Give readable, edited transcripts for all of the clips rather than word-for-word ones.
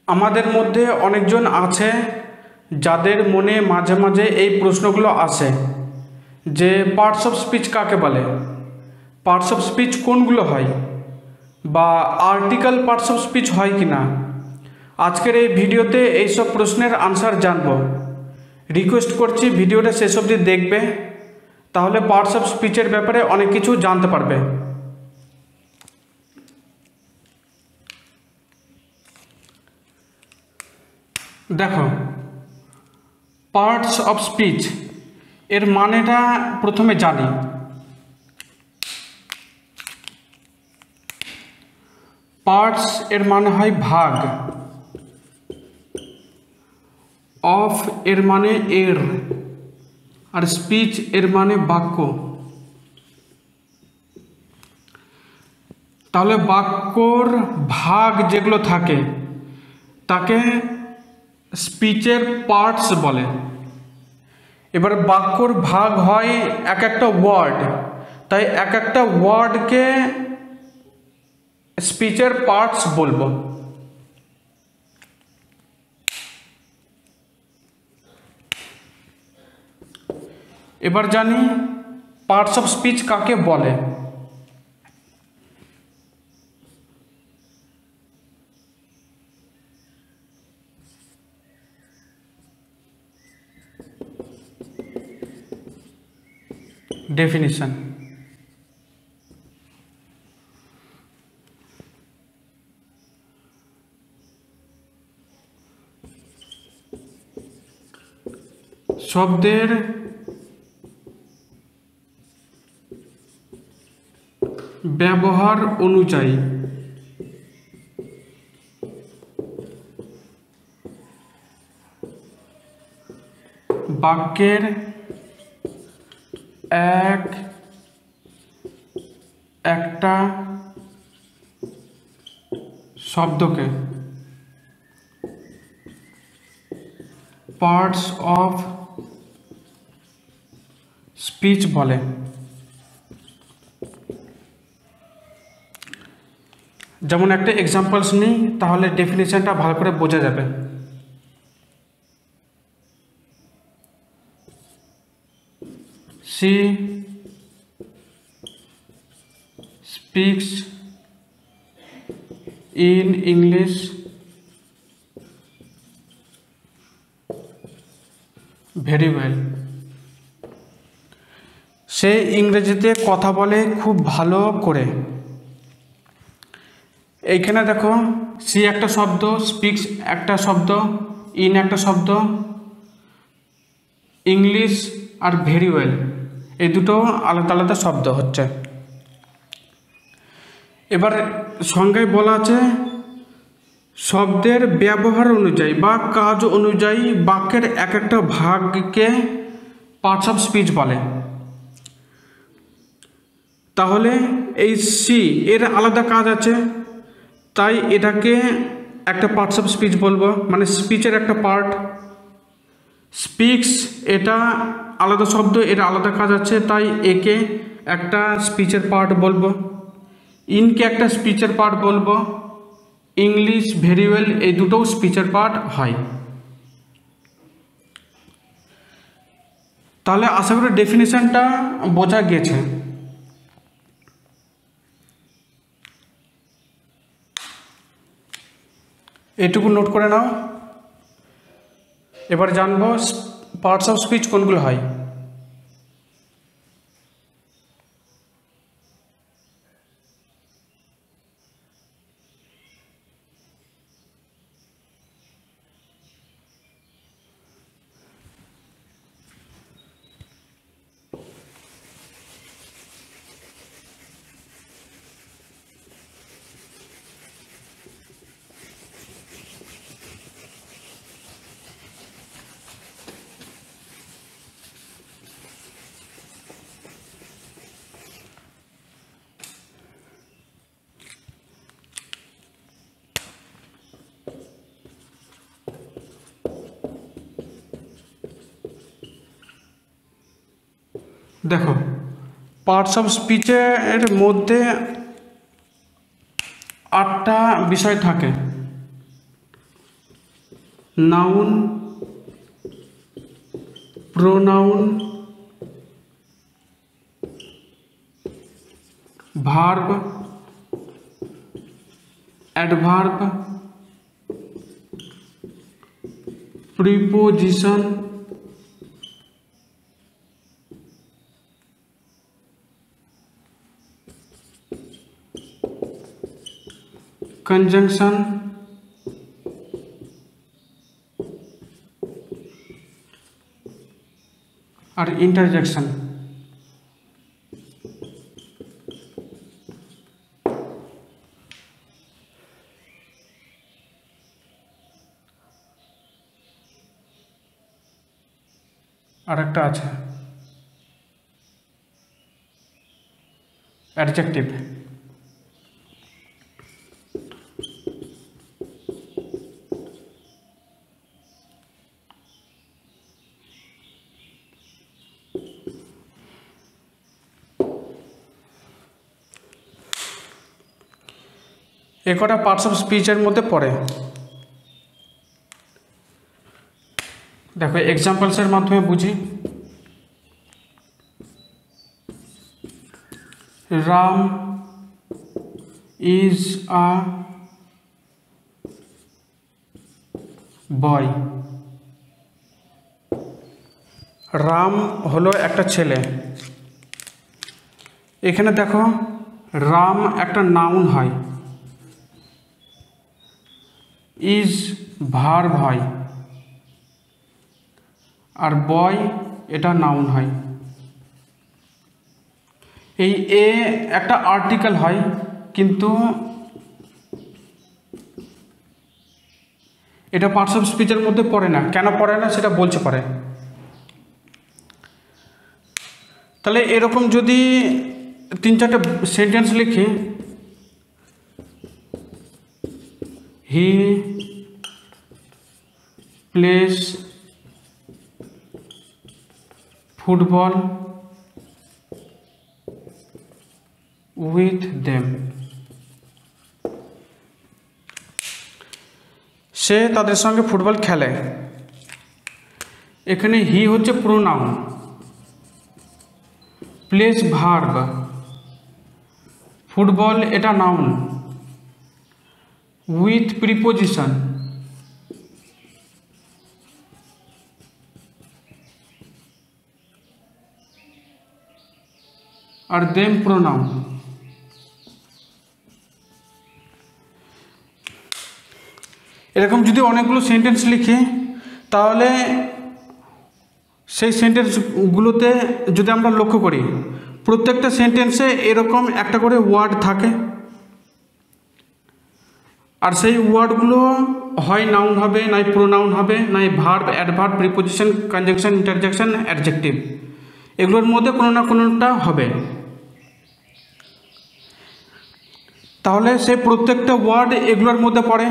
আমাদের মধ্যে অনেকজন আছে যাদের মনে মাঝে মাঝে এই প্রশ্নগুলো আসে যে পার্টস অফ স্পিচ কাকে বলে, পার্টস অফ স্পিচ কোনগুলো হয়, বা আর্টিকেল পার্টস অফ স্পিচ হয় কি না। আজকের এই ভিডিওতে এইসব প্রশ্নের আনসার জানব। রিকোয়েস্ট করছি ভিডিওটা শেষ অবধি দেখবে, তাহলে পার্টস অফ স্পিচের ব্যাপারে অনেক কিছু জানতে পারবে। দেখো, পার্টস অফ স্পিচ এর মানেটা প্রথমে জানি। পার্টস এর মানে হয় ভাগ, অফ এর মানে এর, আর স্পিচ এর মানে বাক্য। তাহলে বাক্যর ভাগ যেগুলো থাকে তাকে স্পিচের পার্টস বলে। এবার বাক্যর ভাগ হয় এক একটা ওয়ার্ড, তাই এক একটা ওয়ার্ডকে স্পিচের পার্টস বলবো। এবার জানি পার্টস অফ স্পিচ কাকে বলে। ডেফিনিশন: শব্দের ব্যবহার অনুযায়ী বাক্যের একটা শব্দকে পার্টস অফ স্পিচ বলে। যেমন একটা এক্সাম্পলস নিই, তাহলে ডেফিনিশনটা ভালো করে বোঝা যাবে। She speaks in English very well. সে ইংরেজিতে কথা বলে খুব ভালো করে। এইখানে দেখো, সি একটা শব্দ, স্পিক্স একটা শব্দ, ইন একটা শব্দ, ইংলিশ আর ভেরি ওয়েল এই দুটো আলাদা আলাদা শব্দ হচ্ছে। এবার সংজ্ঞায় বলা আছে শব্দের ব্যবহার অনুযায়ী বা কাজ অনুযায়ী বাক্যের এক একটা ভাগকে পার্টস অফ স্পিচ বলে। তাহলে এই সি এর আলাদা কাজ আছে, তাই এটাকে একটা পার্টস অফ স্পিচ বলবো, মানে স্পিচের একটা পার্ট। স্পিক্স এটা আলাদা শব্দ, এর আলাদা কাজ আছে, তাই একে একটা স্পিচের পার্ট বলবো। ইনকে একটা স্পিচের পার্ট বলবো। ইংলিশ, ভেরি ওয়েল এই দুটোও স্পিচের পার্ট হয়। তাহলে আশা করি ডেফিনিশনটা বোঝা গেছে। এটুকু নোট করে নাও। এবার জানবো পার্টস অফ স্পিচ কোনগুলো হয়। দেখো, পার্টস অফ স্পিচের মধ্যে 8টা বিষয় থাকে। Noun, pronoun, verb, adverb, preposition, conjunction, আর interjection। আর একটা আছে অ্যাডজেক্টিভ। এ কটা পার্টস অফ স্পিচের মধ্যে পড়ে। দেখো এক্সাম্পলসের মাধ্যমে বুঝি। রাম ইজ আ বয়। রাম হলো একটা ছেলে। এখানে দেখো রাম একটা নাউন হয়, ইজ ভার্ব হয়, আর বয় এটা নাউন হয়। এই এ একটা আর্টিকেল হয়, কিন্তু এটা পার্টস অফ স্পিচের মধ্যে পড়ে না। কেন পড়ে না সেটা বলছে পরে। তাহলে এরকম যদি 3-4টে সেন্টেন্স লিখি, he plays football with them. সে তাদের সঙ্গে ফুটবল খেলে। এখানে হি হচ্ছে প্রোনাউন, প্লেস ভার্ব, ফুটবল এটা নাউন, উইথ প্রিপোজিশন, আর দেম প্রোনাউন। এরকম যদি অনেকগুলো সেন্টেন্স লিখি, তাহলে সেই সেন্টেন্সগুলোতে যদি আমরা লক্ষ্য করি, প্রত্যেকটা সেন্টেন্সে এরকম একটা করে ওয়ার্ড থাকে, আর সেই ওয়ার্ডগুলো হয় নাউন হবে, নাই প্রোনাউন হবে, নাই verb, adverb, preposition, conjunction, interjection, adjective. এগুলোর মধ্যে কোনো না কোনোটা হবে। তাহলে সেই প্রত্যেকটা ওয়ার্ড এগুলোর মধ্যে পড়ে।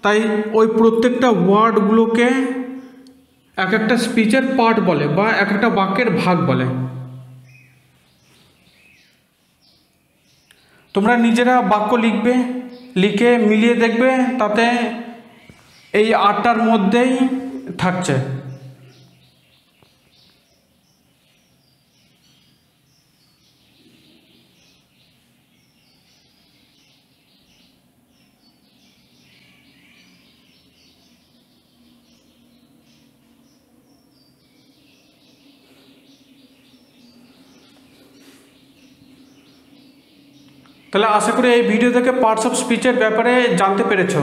তাই ওই প্রত্যেকটা ওয়ার্ডগুলোকে এক একটা স্পিচের পার্ট বলে, বা এক একটা বাক্যের ভাগ বলে। তোমরা নিজেরা বাক্য লিখবে, লিখে মিলিয়ে দেখবে, তাতে এই 8টার মধ্যেই থাকছে। তাহলে আশা করি এই ভিডিও থেকে পার্টস অফ স্পিচের ব্যাপারে জানতে পেরেছ।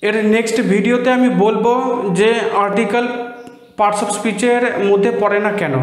এর নেক্সট ভিডিওতে আমি বলবো যে আর্টিকেল পার্টস অফ স্পিচের মধ্যে পড়ে না কেন।